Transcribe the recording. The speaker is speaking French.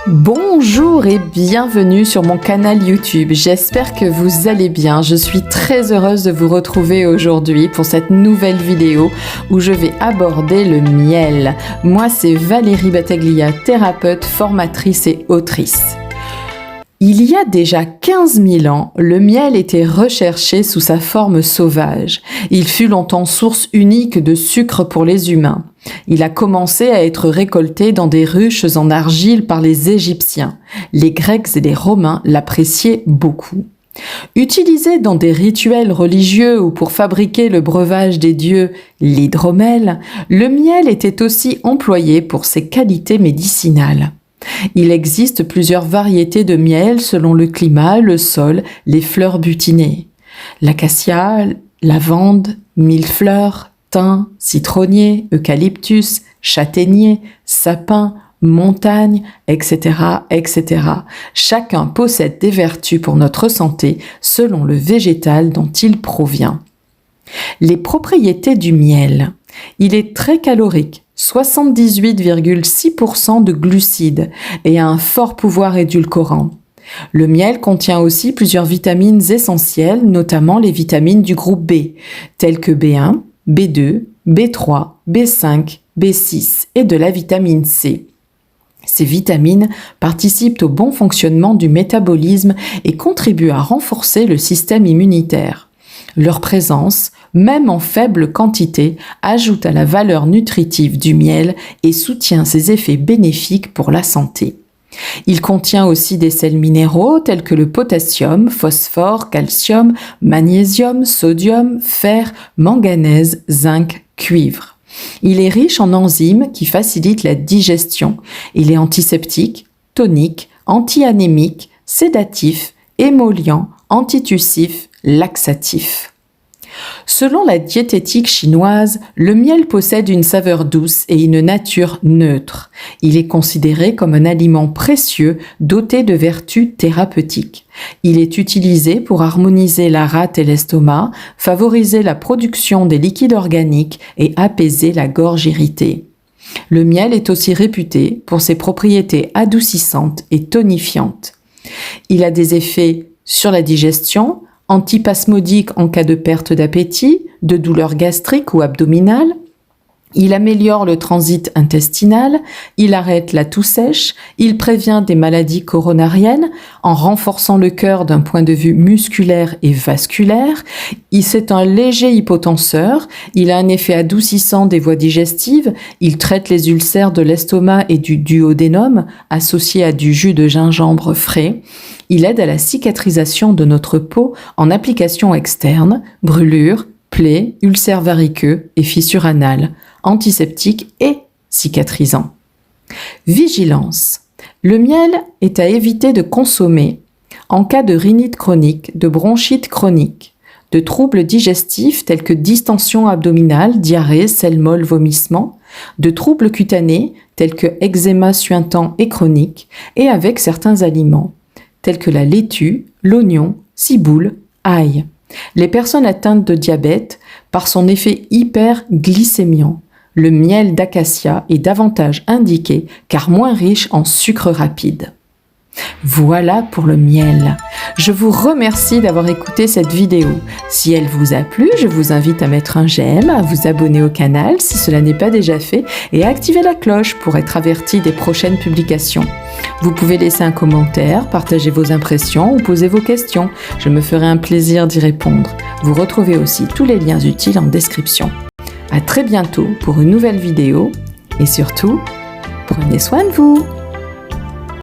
Bonjour et bienvenue sur mon canal YouTube. J'espère que vous allez bien. Je suis très heureuse de vous retrouver aujourd'hui pour cette nouvelle vidéo où je vais aborder le miel. Moi, c'est Valérie Battaglia, thérapeute, formatrice et autrice. Il y a déjà 15 000 ans, le miel était recherché sous sa forme sauvage. Il fut longtemps source unique de sucre pour les humains. Il a commencé à être récolté dans des ruches en argile par les Égyptiens. Les Grecs et les Romains l'appréciaient beaucoup. Utilisé dans des rituels religieux ou pour fabriquer le breuvage des dieux, l'hydromel, le miel était aussi employé pour ses qualités médicinales. Il existe plusieurs variétés de miel selon le climat, le sol, les fleurs butinées. L'acacia, lavande, millefleur, thym, citronnier, eucalyptus, châtaignier, sapin, montagne, etc., etc. Chacun possède des vertus pour notre santé selon le végétal dont il provient. Les propriétés du miel. Il est très calorique, 78,6% de glucides et a un fort pouvoir édulcorant. Le miel contient aussi plusieurs vitamines essentielles, notamment les vitamines du groupe B, telles que B1, B2, B3, B5, B6 et de la vitamine C. Ces vitamines participent au bon fonctionnement du métabolisme et contribuent à renforcer le système immunitaire. Leur présence, même en faible quantité, ajoute à la valeur nutritive du miel et soutient ses effets bénéfiques pour la santé. Il contient aussi des sels minéraux tels que le potassium, phosphore, calcium, magnésium, sodium, fer, manganèse, zinc, cuivre. Il est riche en enzymes qui facilitent la digestion. Il est antiseptique, tonique, anti-anémique, sédatif, émollient, antitussif, laxatif. Selon la diététique chinoise, le miel possède une saveur douce et une nature neutre. Il est considéré comme un aliment précieux doté de vertus thérapeutiques. Il est utilisé pour harmoniser la rate et l'estomac, favoriser la production des liquides organiques et apaiser la gorge irritée. Le miel est aussi réputé pour ses propriétés adoucissantes et tonifiantes. Il a des effets sur la digestion, antispasmodique en cas de perte d'appétit, de douleurs gastriques ou abdominales. Il améliore le transit intestinal, il arrête la toux sèche, il prévient des maladies coronariennes en renforçant le cœur d'un point de vue musculaire et vasculaire. C'est un léger hypotenseur, il a un effet adoucissant des voies digestives, il traite les ulcères de l'estomac et du duodénum associés à du jus de gingembre frais. Il aide à la cicatrisation de notre peau en application externe, brûlures, plaies, ulcères variqueux et fissures anales, antiseptique et cicatrisant. Vigilance. Le miel est à éviter de consommer en cas de rhinite chronique, de bronchite chronique, de troubles digestifs tels que distension abdominale, diarrhée, selle molle, vomissement, de troubles cutanés tels que eczéma suintant et chronique, et avec certains aliments tels que la laitue, l'oignon, ciboule, ail. Les personnes atteintes de diabète, par son effet hyperglycémiant, le miel d'acacia est davantage indiqué car moins riche en sucre rapide. Voilà pour le miel. Je vous remercie d'avoir écouté cette vidéo. Si elle vous a plu, je vous invite à mettre un j'aime, à vous abonner au canal si cela n'est pas déjà fait et à activer la cloche pour être averti des prochaines publications. Vous pouvez laisser un commentaire, partager vos impressions ou poser vos questions. Je me ferai un plaisir d'y répondre. Vous retrouvez aussi tous les liens utiles en description. À très bientôt pour une nouvelle vidéo et surtout, prenez soin de vous.